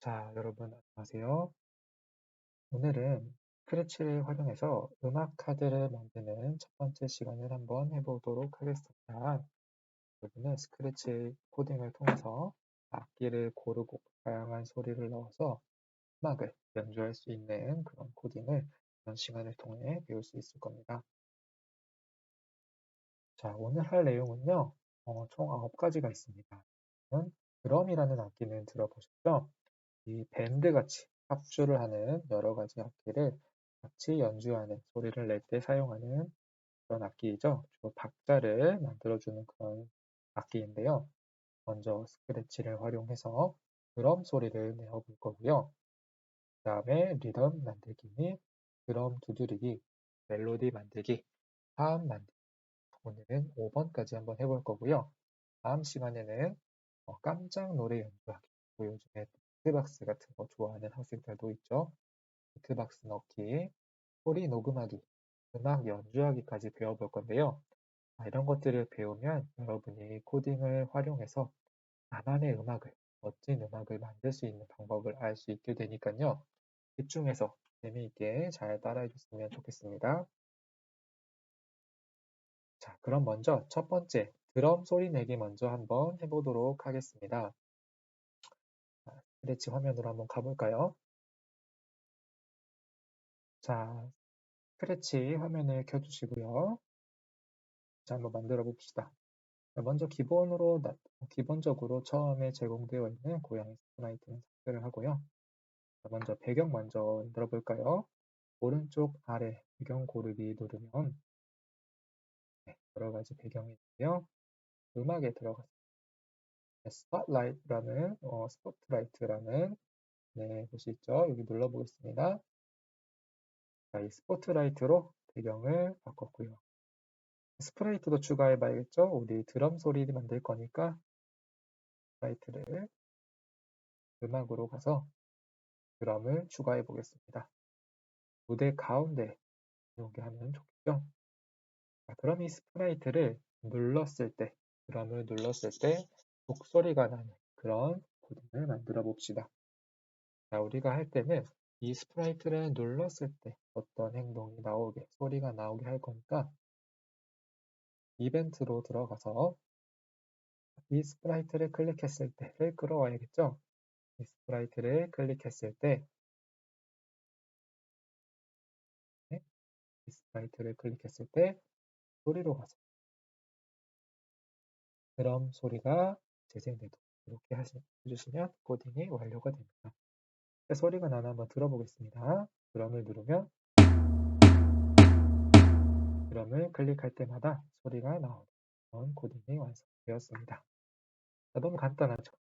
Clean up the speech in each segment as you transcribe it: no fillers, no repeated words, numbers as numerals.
자, 여러분 안녕하세요. 오늘은 스크래치를 활용해서 음악 카드를 만드는 첫 번째 시간을 한번 해보도록 하겠습니다. 여러분은 스크래치 코딩을 통해서 악기를 고르고 다양한 소리를 넣어서 음악을 연주할 수 있는 그런 코딩을 이런 시간을 통해 배울 수 있을 겁니다. 자, 오늘 할 내용은요, 총 9가지가 있습니다. 드럼이라는 악기는 들어보셨죠? 이 밴드같이 합주를 하는 여러 가지 악기를 같이 연주하는 소리를 낼 때 사용하는 그런 악기이죠. 주로 박자를 만들어주는 그런 악기인데요. 먼저 스크래치를 활용해서 드럼 소리를 내어볼 거고요. 그 다음에 리듬 만들기 및 드럼 두드리기, 멜로디 만들기, 화음 만들기. 오늘은 5번까지 한번 해볼 거고요. 다음 시간에는 깜짝 노래 연주하기. 또 요즘에 비트박스 같은 거 좋아하는 학생들도 있죠. 비트박스 넣기, 소리 녹음하기, 음악 연주하기까지 배워볼 건데요. 이런 것들을 배우면 여러분이 코딩을 활용해서 나만의 음악을, 멋진 음악을 만들 수 있는 방법을 알 수 있게 되니까요. 집중해서 재미있게 잘 따라해 줬으면 좋겠습니다. 자, 그럼 먼저 첫 번째 드럼 소리 내기 먼저 한번 해보도록 하겠습니다. 스크래치 화면으로 한번 가볼까요? 자, 스크래치 화면을 켜주시고요. 자, 한번 만들어 봅시다. 먼저 기본적으로 처음에 제공되어 있는 고양이 스프라이트는 삭제를 하고요. 먼저 배경 먼저 만들어 볼까요? 오른쪽 아래 배경 고르기 누르면 여러 가지 배경이 있고요. 음악에 들어가서 스포트라이트라는 곳이 있죠. 여기 눌러보겠습니다. 자, 이 스포트라이트로 배경을 바꿨고요. 스프레이트도 추가해 봐야겠죠? 우리 드럼 소리를 만들 거니까 스프라이트를 음악으로 가서 드럼을 추가해 보겠습니다. 무대 가운데 이렇게 하면 좋겠죠? 자, 그럼 이 스프라이트를 눌렀을 때, 드럼을 눌렀을 때 목소리가 나는 그런 코딩을 만들어 봅시다. 자, 우리가 할 때는 이 스프라이트를 눌렀을 때 어떤 행동이 나오게, 소리가 나오게 할 거니까 이벤트로 들어가서 이 스프라이트를 클릭했을 때를 끌어와야겠죠? 이 스프라이트를 클릭했을 때, 네, 이 스프라이트를 클릭했을 때 소리로 가서 드럼 소리가 재생되도록 이렇게 해주시면 코딩이 완료가 됩니다. 소리가 나나 한번 들어보겠습니다. 드럼을 누르면 드럼을 클릭할 때마다 소리가 나오는 그런 코딩이 완성되었습니다. 자, 너무 간단하죠?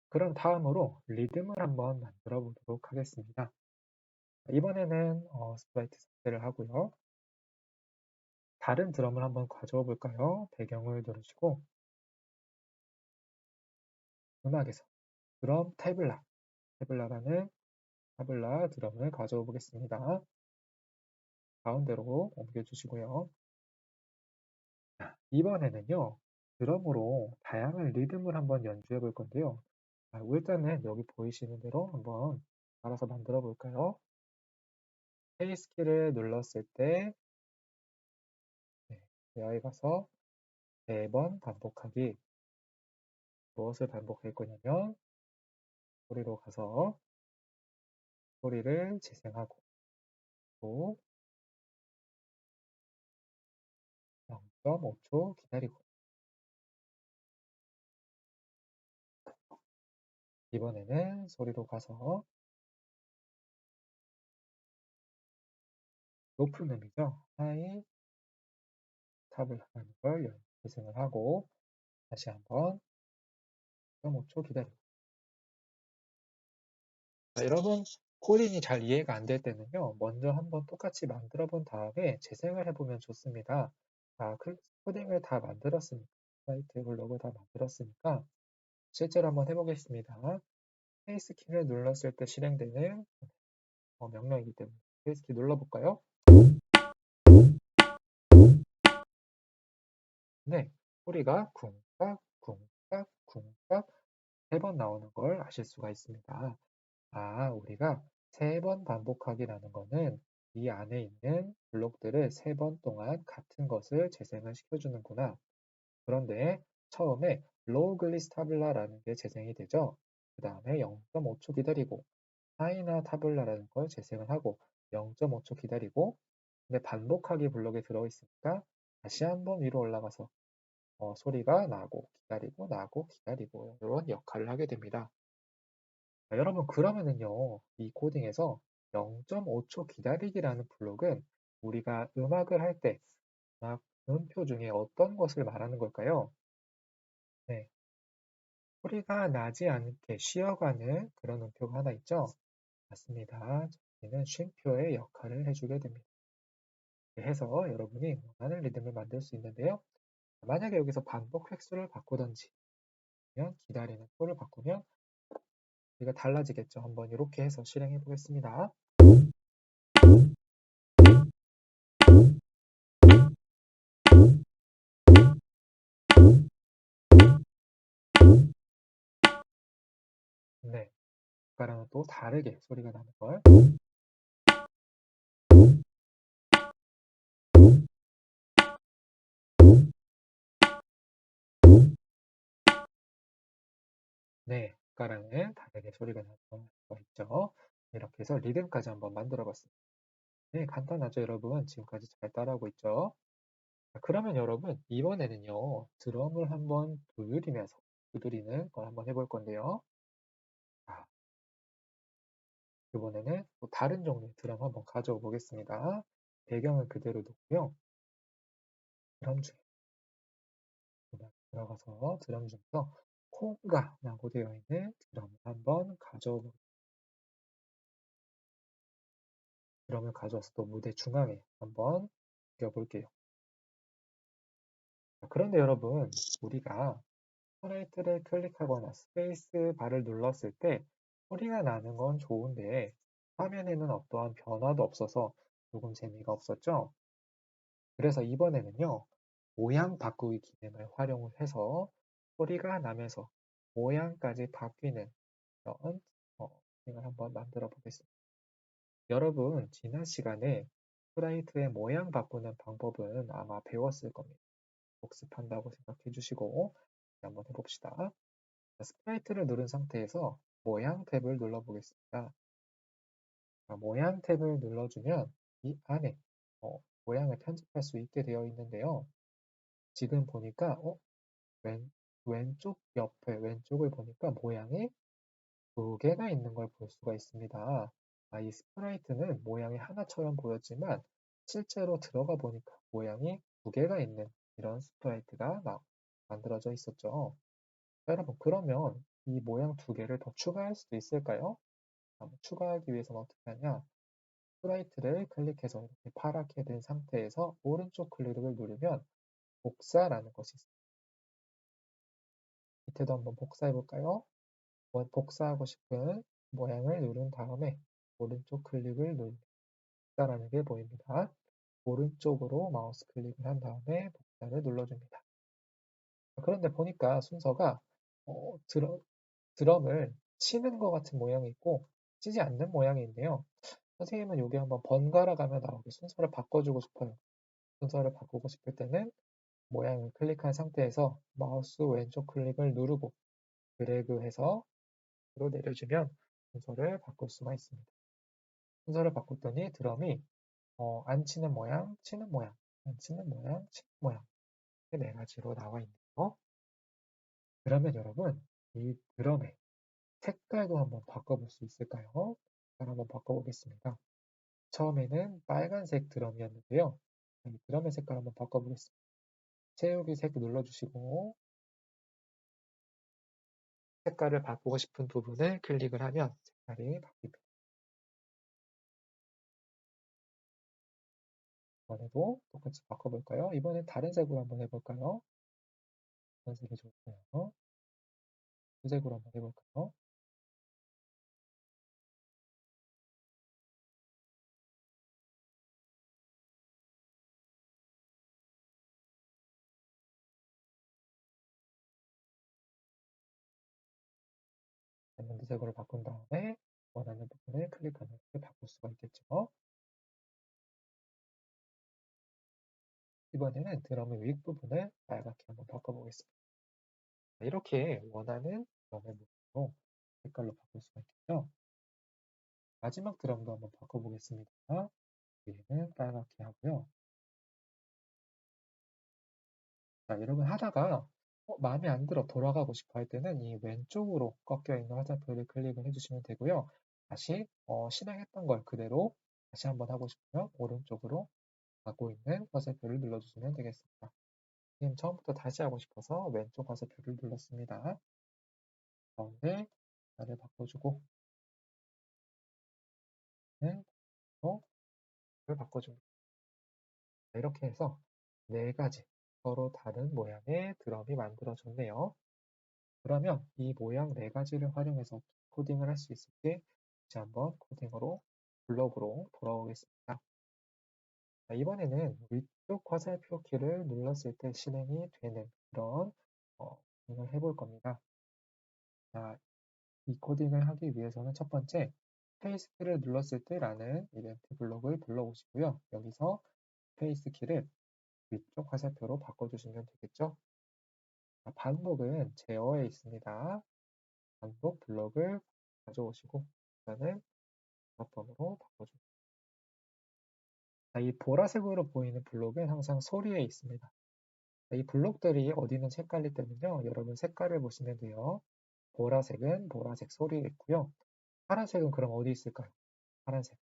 그럼 다음으로 리듬을 한번 만들어 보도록 하겠습니다. 이번에는 스프라이트 삭제를 하고요. 다른 드럼을 한번 가져와 볼까요? 배경을 누르시고 음악에서 드럼 태블라라는 타블라 드럼을 가져와 보겠습니다. 가운데로 옮겨주시고요. 이번에는요, 드럼으로 다양한 리듬을 한번 연주해 볼 건데요. 일단은 여기 보이시는 대로 한번 알아서 만들어 볼까요? 페이스 키를 눌렀을 때, 대화에 가서 4번 반복하기. 무엇을 반복할 거냐면, 소리로 가서 소리를 재생하고, 또 0.5초 기다리고, 이번에는 소리로 가서 높은 음이죠. 하이 탑을 하는 걸 재생을 하고, 다시 한번 0.5초 기다리고. 자, 여러분, 코딩이 잘 이해가 안 될 때는요, 먼저 한번 똑같이 만들어 본 다음에 재생을 해보면 좋습니다. 코딩을 다 만들었으니까, 사이트 블로그 다 만들었으니까, 실제로 한번 해보겠습니다. 스페이스 키를 눌렀을 때 실행되는 명령이기 때문에 스페이스 키 눌러볼까요? 네, 소리가 쿵깍, 쿵깍, 쿵깍 3번 나오는 걸 아실 수가 있습니다. 우리가 3번 반복하기라는 거는 이 안에 있는 블록들을 3번 동안 같은 것을 재생을 시켜주는구나. 그런데 처음에 로글리스 타블라라는 게 재생이 되죠. 그 다음에 0.5초 기다리고 하이나 타블라라는 걸 재생을 하고 0.5초 기다리고 근데 반복하기 블록에 들어있으니까 다시 한번 위로 올라가서 소리가 나고 기다리고 나고 기다리고 이런 역할을 하게 됩니다. 자, 여러분 그러면은요 이 코딩에서 0.5초 기다리기라는 블록은 우리가 음악을 할 때 음악 음표 중에 어떤 것을 말하는 걸까요? 네, 소리가 나지 않게 쉬어가는 그런 음표가 하나 있죠? 맞습니다. 저희는 쉼표의 역할을 해주게 됩니다. 이렇게 해서 여러분이 원하는 리듬을 만들 수 있는데요. 만약에 여기서 반복 획수를 바꾸던지 아니면 기다리는 표를 바꾸면 우리가 달라지겠죠. 한번 이렇게 해서 실행해 보겠습니다. 네, 아까랑은 또 다르게 소리가 나는 걸. 네, 아까랑은 다르게 소리가 나는 거 있죠. 이렇게 해서 리듬까지 한번 만들어 봤습니다. 네, 간단하죠, 여러분. 지금까지 잘 따라하고 있죠. 자, 그러면 여러분, 이번에는요, 드럼을 한번 두드리는 걸 한번 해볼 건데요. 자, 이번에는 또 다른 종류의 드럼 한번 가져오 보겠습니다. 배경을 그대로 놓고요. 드럼 중에 들어가서 드럼 중에서 콩가라고 되어 있는 드럼을 한번 가져오 보겠습니다. 드럼을 가져와서 또 무대 중앙에 한번 껴볼게요. 그런데 여러분, 우리가 스프레이트를 클릭하거나 스페이스 바를 눌렀을 때 소리가 나는 건 좋은데 화면에는 어떠한 변화도 없어서 조금 재미가 없었죠? 그래서 이번에는요, 모양 바꾸기 기능을 활용을 해서 소리가 나면서 모양까지 바뀌는 그런 기능을 한번 만들어 보겠습니다. 여러분, 지난 시간에 스프라이트의 모양 바꾸는 방법은 아마 배웠을 겁니다. 복습한다고 생각해 주시고 한번 해봅시다. 스프라이트를 누른 상태에서 모양 탭을 눌러보겠습니다. 모양 탭을 눌러주면 이 안에 모양을 편집할 수 있게 되어 있는데요. 지금 보니까 왼쪽 옆에 왼쪽을 보니까 모양이 두 개가 있는 걸 볼 수가 있습니다. 이 스프라이트는 모양이 하나처럼 보였지만 실제로 들어가 보니까 모양이 두 개가 있는 이런 스프라이트가 만들어져 있었죠. 자, 여러분 그러면 이 모양 두 개를 더 추가할 수도 있을까요? 추가하기 위해서는 어떻게 하냐? 스프라이트를 클릭해서 이렇게 파랗게 된 상태에서 오른쪽 클릭을 누르면 복사라는 것이 있습니다. 밑에도 한번 복사해 볼까요? 복사하고 싶은 모양을 누른 다음에 오른쪽 클릭을 누르면 복사라는 게 보입니다. 오른쪽으로 마우스 클릭을 한 다음에 복사를 눌러줍니다. 그런데 보니까 순서가 드럼을 치는 것 같은 모양이 있고 치지 않는 모양이 있네요. 선생님은 여기 한번 번갈아 가며 나오게 순서를 바꿔주고 싶어요. 순서를 바꾸고 싶을 때는 모양을 클릭한 상태에서 마우스 왼쪽 클릭을 누르고 드래그해서 으로 내려주면 순서를 바꿀 수가 있습니다. 순서를 바꿨더니 드럼이 안 치는 모양, 치는 모양, 안 치는 모양, 치는 모양 이렇게 네 가지로 나와 있네요. 그러면 여러분 이 드럼의 색깔도 한번 바꿔볼 수 있을까요? 색깔 한번 바꿔보겠습니다. 처음에는 빨간색 드럼이었는데요. 이 드럼의 색깔 한번 바꿔보겠습니다. 채우기 색 눌러주시고 색깔을 바꾸고 싶은 부분을 클릭을 하면 색깔이 바뀝니다. 이번에도 똑같이 바꿔볼까요? 이번엔 다른 색으로 한번 해볼까요? 어떤 색이 좋을까요? 두 색으로 한번 해볼까요? 다이아몬드 색으로 바꾼 다음에 원하는 부분을 클릭하면 바꿀 수가 있겠죠. 이번에는 드럼의 윗부분을 빨갛게 한번 바꿔보겠습니다. 이렇게 원하는 드럼의 모양으로 색깔로 바꿀 수가 있겠죠. 마지막 드럼도 한번 바꿔보겠습니다. 위에는 빨갛게 하고요. 자, 여러분 하다가 마음에 안 들어 돌아가고 싶어 할 때는 이 왼쪽으로 꺾여 있는 화살표를 클릭을 해주시면 되고요. 다시 실행했던 걸 그대로 다시 한번 하고 싶으면 오른쪽으로 가고 있는 화살표를 눌러주시면 되겠습니다. 지금 처음부터 다시 하고 싶어서 왼쪽 화살표를 눌렀습니다. 가운데 나를 바꿔주고 네, 를 바꿔줍니다. 이렇게 해서 네 가지 서로 다른 모양의 드럼이 만들어졌네요. 그러면 이 모양 네 가지를 활용해서 코딩을 할 수 있을지 다시 한번 코딩으로 블록으로 돌아오겠습니다. 자, 이번에는 위쪽 화살표 키를 눌렀을 때 실행이 되는 그런 코딩을 해볼 겁니다. 자, 이 코딩을 하기 위해서는 첫 번째 스페이스 키를 눌렀을 때라는 이벤트 블록을 불러오시고요. 여기서 스페이스 키를 위쪽 화살표로 바꿔주시면 되겠죠. 자, 반복은 제어에 있습니다. 반복 블록을 가져오시고 일단은 번으로 바꿔줍니다. 자, 이 보라색으로 보이는 블록은 항상 소리에 있습니다. 자, 이 블록들이 어디 있는지 헷갈릴 때는요. 여러분 색깔을 보시면 돼요. 보라색은 보라색 소리에 있고요. 파란색은 그럼 어디 있을까요? 파란색.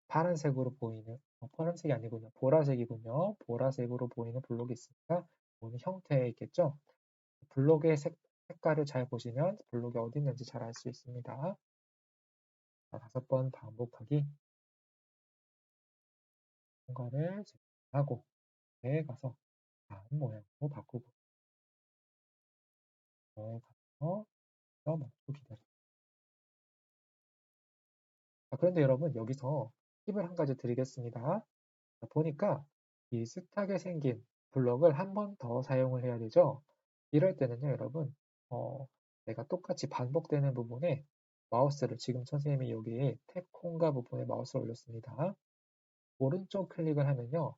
파란색으로 보이는 파란색이 아니군요. 보라색이군요. 보라색으로 보이는 블록이 있으니까 보는 형태에 있겠죠. 블록의 색깔을 잘 보시면 블록이 어디 있는지 잘 알 수 있습니다. 자, 5번 반복하기. 공간을 하고 에 가서 다음 모양으로 바꾸고 가서 멈추고 기다립니다. 그런데 여러분 여기서 팁을 한 가지 드리겠습니다. 보니까 비슷하게 생긴 블럭을 한 번 더 사용을 해야 되죠. 이럴 때는요 여러분 내가 똑같이 반복되는 부분에 마우스를 지금 선생님이 여기 탭 콤가 부분에 마우스를 올렸습니다. 오른쪽 클릭을 하면요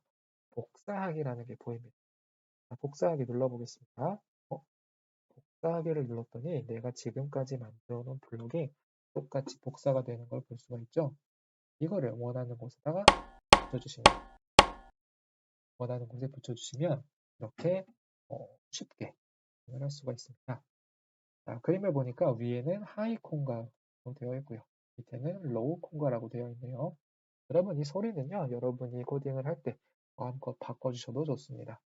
복사하기라는 게 보입니다. 복사하기 눌러보겠습니다. 복사하기를 눌렀더니 내가 지금까지 만들어 놓은 블록이 똑같이 복사가 되는 걸 볼 수가 있죠. 이거를 원하는 곳에다가 붙여주시면 원하는 곳에 붙여주시면 이렇게 쉽게 할 수가 있습니다. 자, 그림을 보니까 위에는 하이 콩가로 되어 있고요. 밑에는 로우 콩가라고 되어 있네요. 여러분 이 소리는요. 여러분이 코딩을 할 때 마음껏 바꿔주셔도 좋습니다.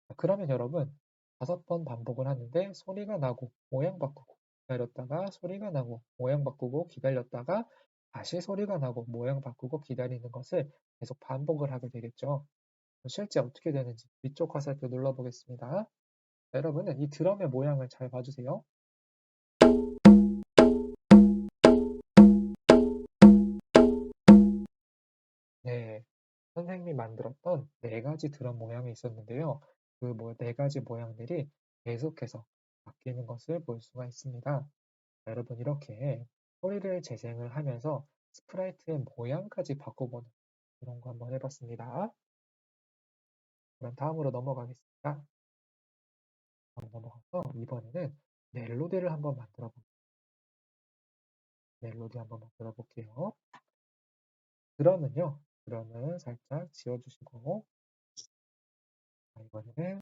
자, 그러면 여러분 5번 반복을 하는데 소리가 나고 모양 바꾸고 기다렸다가 소리가 나고 모양 바꾸고 기다렸다가 다시 소리가 나고 모양 바꾸고 기다리는 것을 계속 반복을 하게 되겠죠. 실제 어떻게 되는지 위쪽 화살표 눌러보겠습니다. 여러분은 이 드럼의 모양을 잘 봐주세요. 네, 선생님이 만들었던 네 가지 드럼 모양이 있었는데요. 그 네 가지 모양들이 계속해서 바뀌는 것을 볼 수가 있습니다. 여러분 이렇게 소리를 재생을 하면서 스프라이트의 모양까지 바꿔보는 그런 거 한번 해봤습니다. 그럼 다음으로 넘어가겠습니다. 넘어가서 이번에는 멜로디를 한번 만들어 볼게요. 멜로디 한번 만들어 볼게요. 드럼은요. 드럼은 살짝 지워주시고 이번에는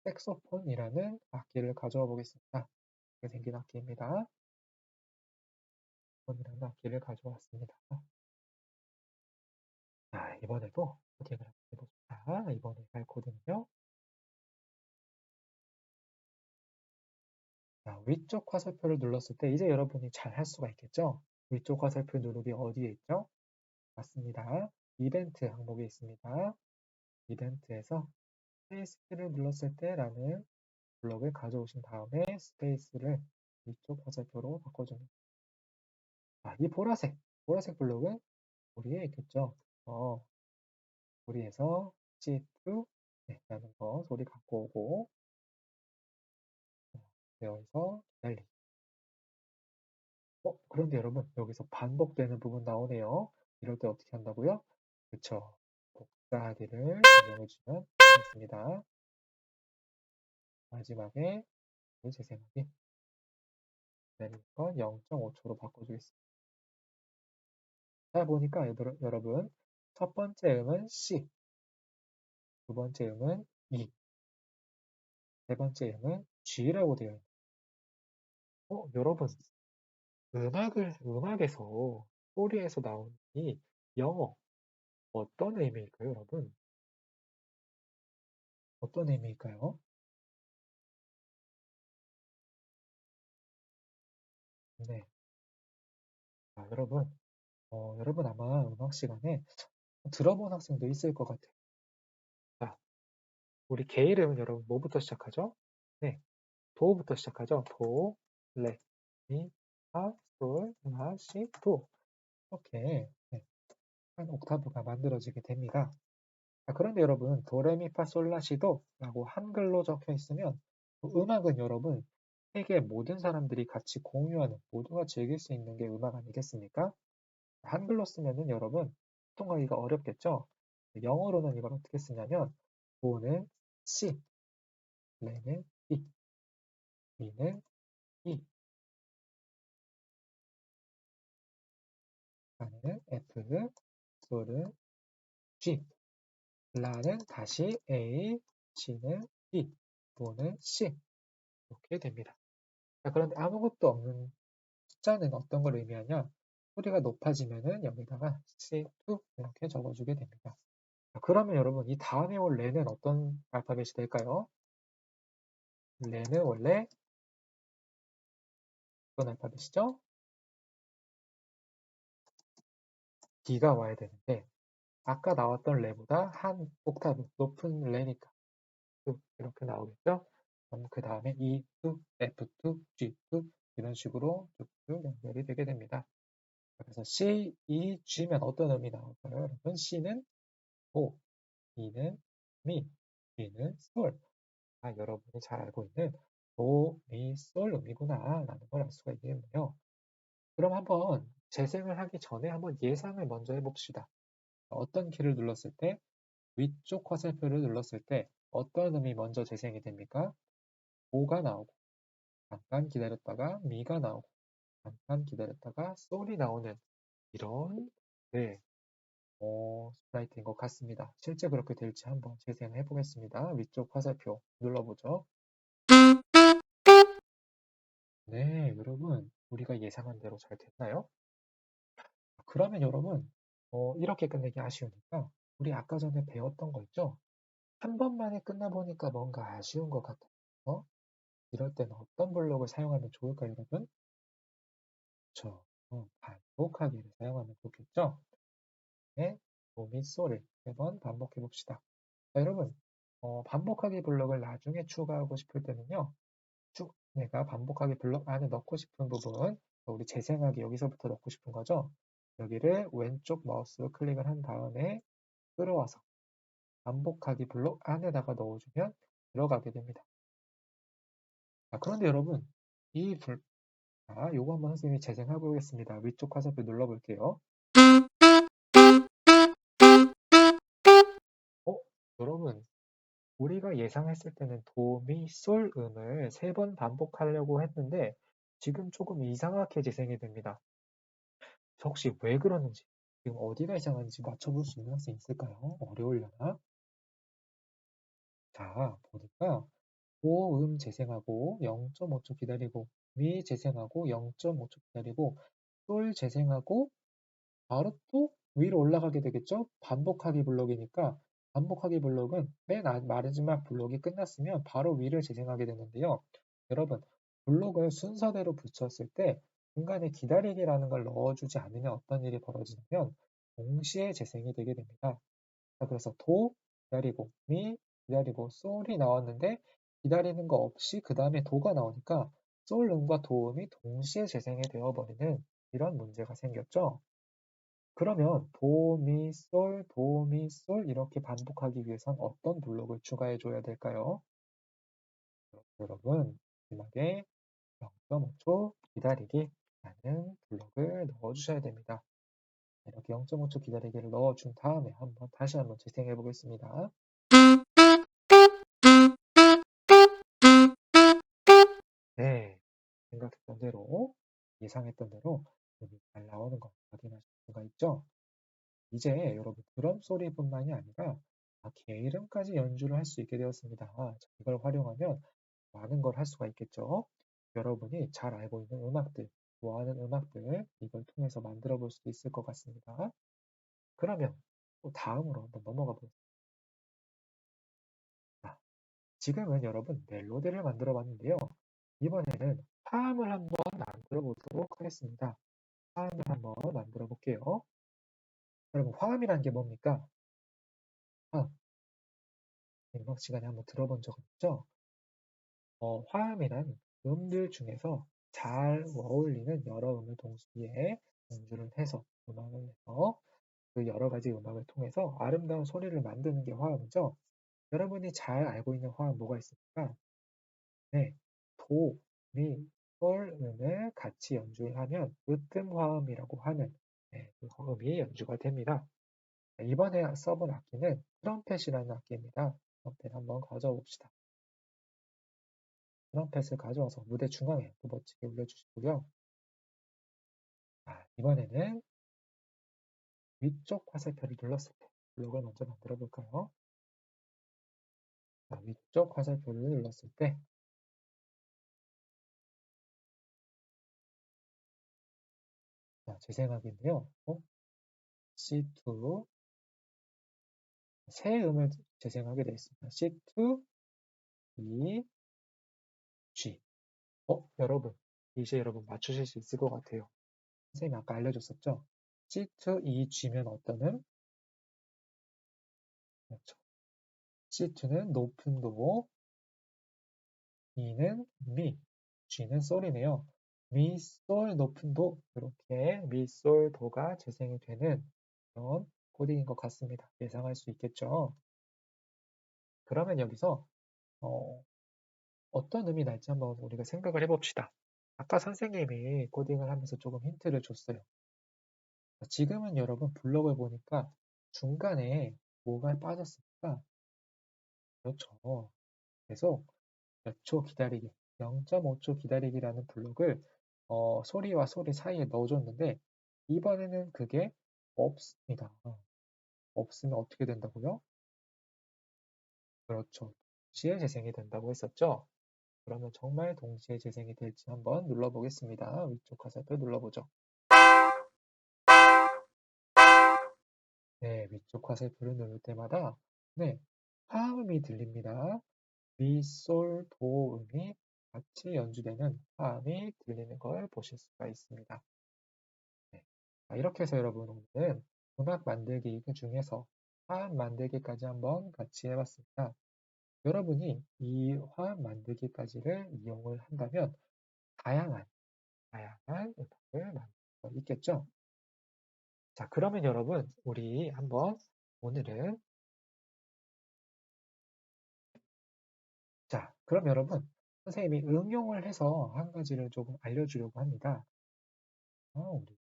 색소폰이라는 악기를 가져와 보겠습니다. 이렇게 생긴 악기입니다. 폰이라는 악기를 가져왔습니다. 자, 이번에도 코딩을 한번 해봅시다. 이번에 할 코드는요. 자, 위쪽 화살표를 눌렀을 때 이제 여러분이 잘 할 수가 있겠죠? 위쪽 화살표 누르기 어디에 있죠? 맞습니다. 이벤트 항목에 있습니다. 이벤트에서 스페이스 키를 눌렀을 때라는 블럭을 가져오신 다음에 스페이스를 위쪽 화살표로 바꿔줍니다. 이 보라색 블록은 우리에 있겠죠. 우리에서 G2 라는 거 소리 갖고 오고 여기서 기다리기 그런데 여러분, 여기서 반복되는 부분 나오네요. 이럴 때 어떻게 한다고요? 그쵸. 복사하기를 이용해주면 되겠습니다. 마지막에 재생하기. 내릴 건 0.5초로 바꿔주겠습니다. 자, 보니까 여러분, 첫 번째 음은 C, 두 번째 음은 E, 세 번째 음은 G라고 되어 있는. 여러분, 음악에서, 소리에서 나오는 이 영어, 어떤 의미일까요, 여러분? 어떤 의미일까요? 네. 자, 여러분 아마 음악 시간에 들어본 학생도 있을 것 같아요. 자, 우리 개 이름은 여러분 뭐부터 시작하죠? 네, 도부터 시작하죠. 도, 레, 미, 파, 솔, 라, 시, 도. 이렇게 네, 한 옥타브가 만들어지게 됩니다. 자, 그런데 여러분, 도레미파솔라시도라고 한글로 적혀 있으면 음악은 여러분 세계 모든 사람들이 같이 공유하는 모두가 즐길 수 있는 게 음악 아니겠습니까? 한글로 쓰면은 여러분 소통하기가 어렵겠죠? 영어로는 이걸 어떻게 쓰냐면 도는 C, 레는 E, 미는 E, 파는 F, 솔은 G, 라는 다시 A, C는 E, 도는 C 이렇게 됩니다. 자, 그런데 아무것도 없는 숫자는 어떤 걸 의미하냐? 소리가 높아지면은 여기다가 C2 이렇게 적어주게 됩니다. 자, 그러면 여러분 이 다음에 올 레는 어떤 알파벳이 될까요? 레는 원래 어떤 알파벳이죠? D가 와야 되는데 아까 나왔던 레보다 한 옥타브 높은 레니까 이렇게 나오겠죠? 그럼 그 다음에 E2, F2, G2 이런 식으로 쭉쭉 연결이 되게 됩니다. 그래서 C, E, G면 어떤 음이 나올까요? 여러분 C는 도, E는 미, G는 솔. 여러분이 잘 알고 있는 도, 미, 솔 음이구나 라는 걸 알 수가 있겠네요. 그럼 한번 재생을 하기 전에 한번 예상을 먼저 해봅시다. 어떤 키를 눌렀을 때 위쪽 화살표를 눌렀을 때 어떤 음이 먼저 재생이 됩니까? 도가 나오고 잠깐 기다렸다가 미가 나오고 잠깐 기다렸다가 솔이 나오는 이런 네, 스프라이트인 것 같습니다. 실제 그렇게 될지 한번 재생을 해보겠습니다. 위쪽 화살표 눌러보죠. 네, 여러분 우리가 예상한 대로 잘 됐나요? 그러면 여러분 이렇게 끝내기 아쉬우니까 우리 아까 전에 배웠던 거 있죠? 한 번만에 끝나보니까 뭔가 아쉬운 것 같아요. 이럴 때는 어떤 블록을 사용하면 좋을까요, 여러분? 그쵸. 반복하기를 사용하면 좋겠죠? 네, 도미 소를 3번 반복해 봅시다. 자, 여러분, 반복하기 블록을 나중에 추가하고 싶을 때는요, 쭉 내가 반복하기 블록 안에 넣고 싶은 부분, 우리 재생하기 여기서부터 넣고 싶은 거죠? 여기를 왼쪽 마우스로 클릭을 한 다음에 끌어와서 반복하기 블록 안에다가 넣어주면 들어가게 됩니다. 자, 그런데 여러분, 요거 한번 선생님이 재생해 보겠습니다. 위쪽 화살표 눌러볼게요. 어? 여러분, 우리가 예상했을 때는 도, 미, 솔 음을 3번 반복하려고 했는데 지금 조금 이상하게 재생이 됩니다. 저 혹시 왜 그러는지, 지금 어디가 이상한지 맞춰볼 수 있는 학생 있을까요? 어려우려나? 자, 보니까 도, 재생하고 0.5초 기다리고 미 재생하고 0.5초 기다리고 솔 재생하고 바로 또 위로 올라가게 되겠죠? 반복하기 블록이니까 반복하기 블록은 맨 마지막 블록이 끝났으면 바로 위를 재생하게 되는데요. 여러분, 블록을 순서대로 붙였을 때 중간에 기다리기라는 걸 넣어주지 않으면 어떤 일이 벌어지냐면 동시에 재생이 되게 됩니다. 자, 그래서 도 기다리고 미 기다리고 솔이 나왔는데 기다리는 거 없이 그 다음에 도가 나오니까 솔음과 도음이 동시에 재생이 되어버리는 이런 문제가 생겼죠. 그러면 도, 미, 솔, 도, 미, 솔 이렇게 반복하기 위해선 어떤 블록을 추가해 줘야 될까요? 여러분, 마지막에 0.5초 기다리기 라는 라는 블럭을 넣어주셔야 됩니다. 이렇게 0.5초 기다리기를 넣어준 다음에 다시 한번 재생해 보겠습니다. 네, 생각했던 대로, 예상했던 대로 음이 잘 나오는 거 확인하실 수가 있죠. 이제 여러분 드럼 소리뿐만이 아니라 게이름까지 연주를 할 수 있게 되었습니다. 자, 이걸 활용하면 많은 걸 할 수가 있겠죠. 여러분이 잘 알고 있는 음악들, 좋아하는 음악들, 이걸 통해서 만들어 볼 수도 있을 것 같습니다. 그러면 또 다음으로 한번 넘어가 보겠습니다. 지금은 여러분 멜로디를 만들어 봤는데요. 이번에는 화음을 한번 만들어 보도록 하겠습니다. 화음을 한번 만들어 볼게요. 여러분 화음이란 게 뭡니까? 화음. 음악 시간에 한번 들어본 적 있죠? 화음이란 음들 중에서 잘 어울리는 여러 음을 동시에 연주를 해서 음악을 내서 그 여러 가지 음악을 통해서 아름다운 소리를 만드는 게 화음이죠. 여러분이 잘 알고 있는 화음 뭐가 있습니까? 네, 도, 미, 솔 음을 같이 연주를 하면 으뜸 화음이라고 하는 그 화음이 연주가 됩니다. 이번에 써본 악기는 트럼펫이라는 악기입니다. 트럼펫 한번 가져와 봅시다. 트럼펫을 가져와서 무대 중앙에 또 멋지게 올려주시고요. 이번에는 위쪽 화살표를 눌렀을 때 블록을 먼저 만들어 볼까요? 위쪽 화살표를 눌렀을 때 재생하기인데요. C2 세 음을 재생하게 되어 있습니다. C2, E, G. 여러분 이제 여러분 맞추실 수 있을 것 같아요. 선생님이 아까 알려줬었죠? C2, E, G면 어떤 음? 그렇죠. C2는 높은 도, E는 미, G는 솔이네요. 미, 솔, 높은 도 이렇게 미, 솔, 도가 재생이 되는 그런 코딩인 것 같습니다. 예상할 수 있겠죠? 그러면 여기서 어떤 음이 날지 한번 우리가 생각을 해봅시다. 아까 선생님이 코딩을 하면서 조금 힌트를 줬어요. 지금은 여러분 블록을 보니까 중간에 뭐가 빠졌습니까? 그렇죠. 계속 몇 초 기다리기, 0.5초 기다리기라는 블록을 소리와 소리 사이에 넣어줬는데 이번에는 그게 없습니다. 없으면 어떻게 된다고요? 그렇죠. 동시에 재생이 된다고 했었죠. 그러면 정말 동시에 재생이 될지 한번 눌러보겠습니다. 위쪽 화살표 눌러보죠. 네, 위쪽 화살표를 누를 때마다 네, 화음이 들립니다. 미, 솔, 도 음이 같이 연주되는 화음이 들리는 걸 보실 수가 있습니다. 네. 이렇게 해서 여러분 오늘은 음악 만들기 그 중에서 화음 만들기까지 한번 같이 해봤습니다. 여러분이 이 화음 만들기까지를 이용을 한다면 다양한 음악을 만들 수 있겠죠. 자, 그러면 여러분 우리 한번 오늘은 그럼 여러분 선생님이 응용을 해서 한 가지를 조금 알려주려고 합니다. 우리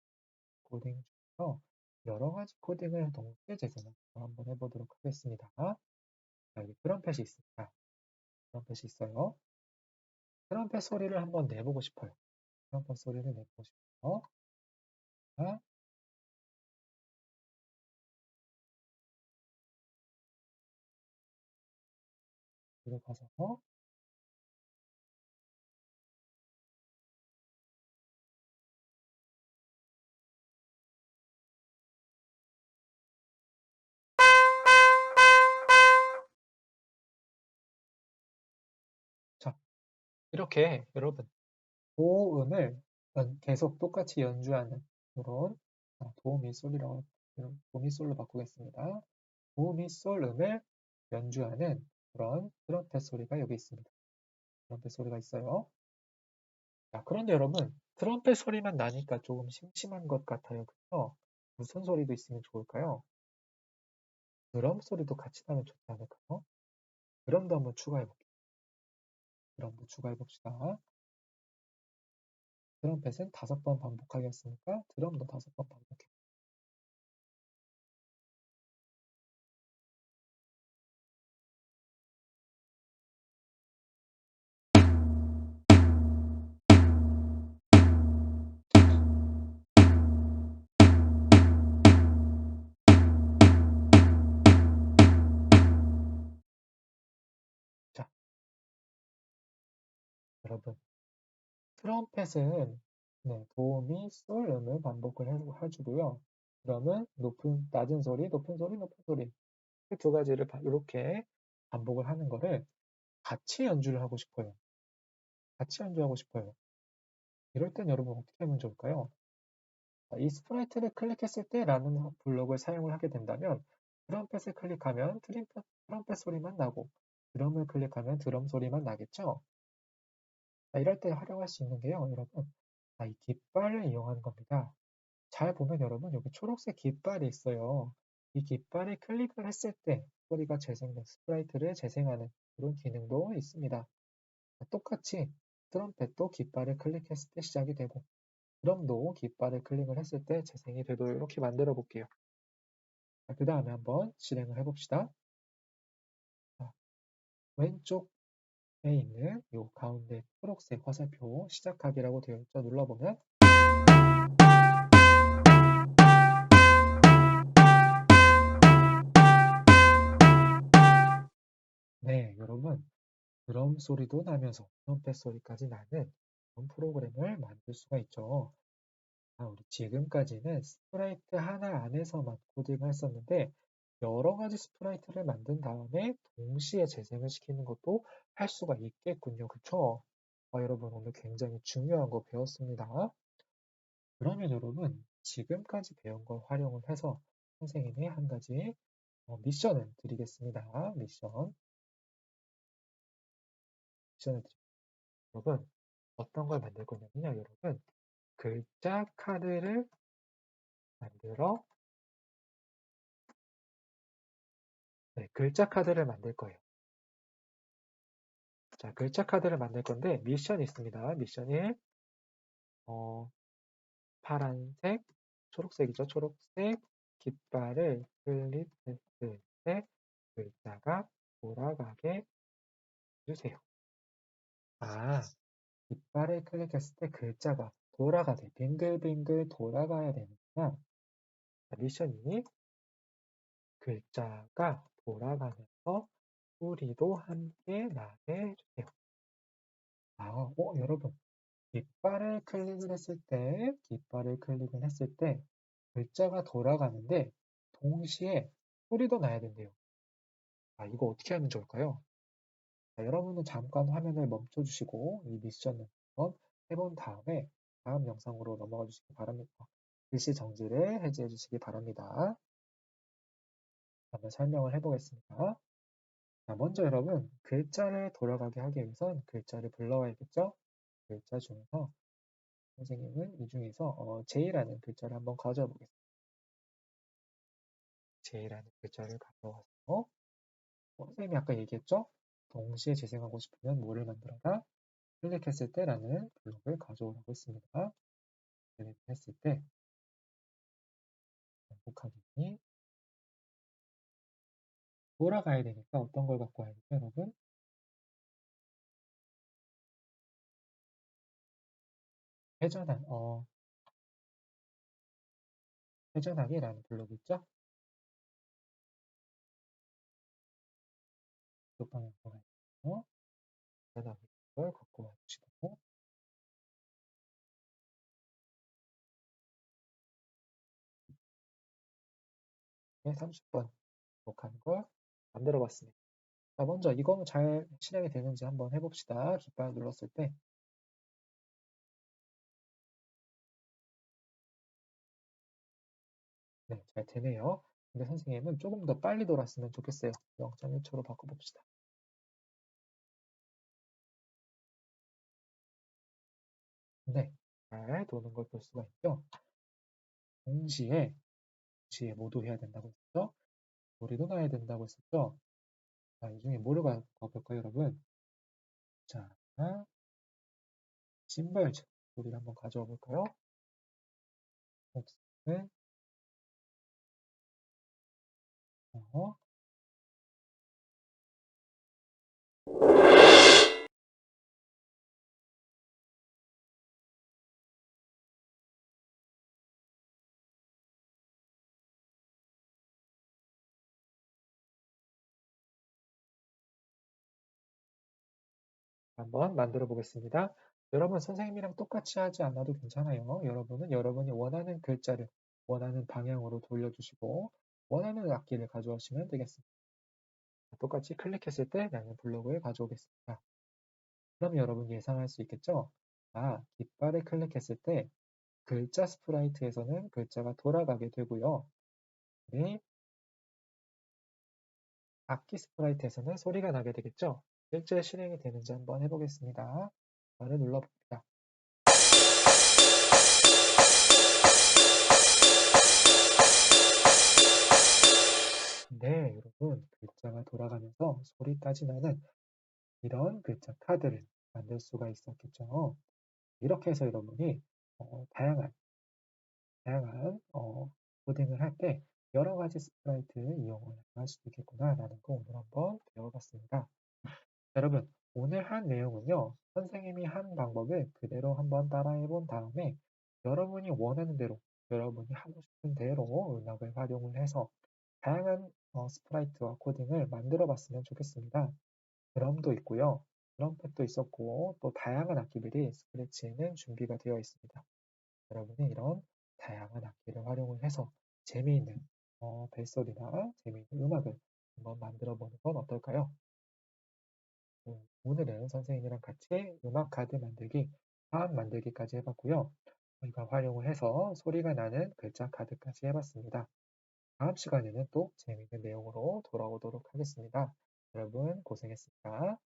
코딩 중에서 여러 가지 코딩을 동시에 재생해서 한번 해보도록 하겠습니다. 여기 트럼펫이 있습니다. 트럼펫이 있어요. 트럼펫 소리를 한번 내보고 싶어요. 트럼펫 소리를 내보고 싶어요. 자, 들어가서 자, 이렇게 여러분 도음을 계속 똑같이 연주하는 그런 도미솔이라고 도미솔로 바꾸겠습니다. 도미솔 음을 연주하는 그런 트럼펫 소리가 여기 있습니다. 트럼펫 소리가 있어요. 자, 그런데 여러분 트럼펫 소리만 나니까 조금 심심한 것 같아요. 그래서 무슨 소리도 있으면 좋을까요? 드럼 소리도 같이 나면 좋지 않을까요? 드럼도 한번 추가해 볼게요. 드럼도 추가해 봅시다. 트럼펫은 5번 반복하게 했으니까 드럼도 5번 반복해. 자, 여러분. 트럼펫은 네, 도미, 솔 음을 반복을 해주고요. 드럼은 낮은 소리, 높은 소리, 높은 소리. 그 두 가지를 이렇게 반복을 하는 거를 같이 연주를 하고 싶어요. 같이 연주하고 싶어요. 이럴 땐 여러분 어떻게 하면 좋을까요? 이 스프라이트를 클릭했을 때 라는 블록을 사용을 하게 된다면 트럼펫을 클릭하면 트럼펫 소리만 나고 드럼을 클릭하면 드럼 소리만 나겠죠? 이럴 때 활용할 수 있는 게요, 여러분. 이 깃발을 이용하는 겁니다. 잘 보면 여러분 여기 초록색 깃발이 있어요. 이 깃발을 클릭을 했을 때 소리가 재생된 스프라이트를 재생하는 그런 기능도 있습니다. 똑같이 트럼펫도 깃발을 클릭했을 때 시작이 되고 드럼도 깃발을 클릭을 했을 때 재생이 되도록 이렇게 만들어 볼게요. 그 다음에 한번 실행을 해봅시다. 자, 왼쪽에 있는 이 가운데 초록색 화살표 시작하기라고 되어 있죠. 눌러보면 네, 여러분 드럼 소리도 나면서 트럼펫 소리까지 나는 그런 프로그램을 만들 수가 있죠. 우리 지금까지는 스프라이트 하나 안에서만 코딩을 했었는데 여러 가지 스프라이트를 만든 다음에 동시에 재생을 시키는 것도 할 수가 있겠군요. 그쵸? 여러분 오늘 굉장히 중요한 거 배웠습니다. 그러면 여러분 지금까지 배운 걸 활용을 해서 선생님이 한 가지 미션을 드리겠습니다. 미션을 드립니다. 여러분 어떤 걸 만들 거냐면요. 여러분 글자 카드를 만들어 네, 글자 카드를 만들 거예요. 자, 글자 카드를 만들 건데 미션이 있습니다. 미션 1, 파란색, 초록색이죠. 초록색 깃발을 클릭했을 때 글자가 돌아가게 해주세요. 깃발을 클릭했을 때 글자가 돌아가게 빙글빙글 돌아가야 되는구나. 미션이 글자가 돌아가면서 소리도 함께 나게 해주세요. 여러분. 깃발을 클릭을 했을 때 글자가 돌아가는데 동시에 소리도 나야 된대요. 이거 어떻게 하면 좋을까요? 여러분은 잠깐 화면을 멈춰 주시고 이 미션을 한번 해본 다음에 다음 영상으로 넘어가 주시기 바랍니다. 글씨 정지를 해제해 주시기 바랍니다. 한번 설명을 해보겠습니다. 먼저 여러분 글자를 돌아가게 하기 위해선 글자를 불러와야겠죠? 글자 중에서 선생님은 이 중에서 J라는 글자를 한번 가져와 보겠습니다. J라는 글자를 가져와서 선생님이 아까 얘기했죠? 동시에 재생하고 싶으면 뭐를 만들어라? 클릭했을 때라는 블록을 가져오라고 했습니다. 클릭했을 때 반복하기 돌아가야 되니까 어떤 걸 갖고 와야 되죠, 여러분? 회전하기라는 블록이 있죠? 이쪽 방향으로 가서 회전하기 걸 갖고 와주시고 네, 30번 반복하는 걸 만들어 봤습니다. 자, 먼저 이거는 잘 실행이 되는지 한번 해봅시다. 깃발 눌렀을 때. 네, 잘 되네요. 근데 선생님은 조금 더 빨리 돌았으면 좋겠어요. 0.1초로 바꿔봅시다. 네, 잘 도는 걸 볼 수가 있죠. 동시에 모두 해야 된다고 했죠. 소리도 나야 된다고 했었죠. 이 중에 뭐를 가볼까요, 여러분? 자, 심벌즈. 소리를 한번 가져와 볼까요? 목소리를 어, 한번 만들어 보겠습니다. 여러분 선생님이랑 똑같이 하지 않아도 괜찮아요. 여러분은 여러분이 원하는 글자를 원하는 방향으로 돌려주시고 원하는 악기를 가져오시면 되겠습니다. 똑같이 클릭했을 때 나는 블록을 가져오겠습니다. 그럼 여러분 예상할 수 있겠죠? 깃발을 클릭했을 때 글자 스프라이트에서는 글자가 돌아가게 되고요. 네, 악기 스프라이트에서는 소리가 나게 되겠죠? 실제 실행이 되는지 한번 해보겠습니다. 발을 눌러봅니다. 네, 여러분 글자가 돌아가면서 소리까지 나는 이런 글자 카드를 만들 수가 있었겠죠. 이렇게 해서 여러분이 다양한 코딩을 할 때 여러 가지 스프라이트 이용을 할 수도 있겠구나라는 거 오늘 한번 배워봤습니다. 여러분, 오늘 한 내용은요, 선생님이 한 방법을 그대로 한번 따라해 본 다음에 여러분이 원하는 대로, 여러분이 하고 싶은 대로 음악을 활용을 해서 다양한 스프라이트와 코딩을 만들어 봤으면 좋겠습니다. 드럼도 있고요, 트럼펫도 있었고, 또 다양한 악기들이 스크래치에는 준비가 되어 있습니다. 여러분이 이런 다양한 악기를 활용을 해서 재미있는 벨소리나 재미있는 음악을 한번 만들어 보는 건 어떨까요? 오늘은 선생님이랑 같이 음악 카드 만들기, 화음 만들기까지 해봤고요. 저희가 활용을 해서 소리가 나는 글자 카드까지 해봤습니다. 다음 시간에는 또 재미있는 내용으로 돌아오도록 하겠습니다. 여러분 고생했습니다.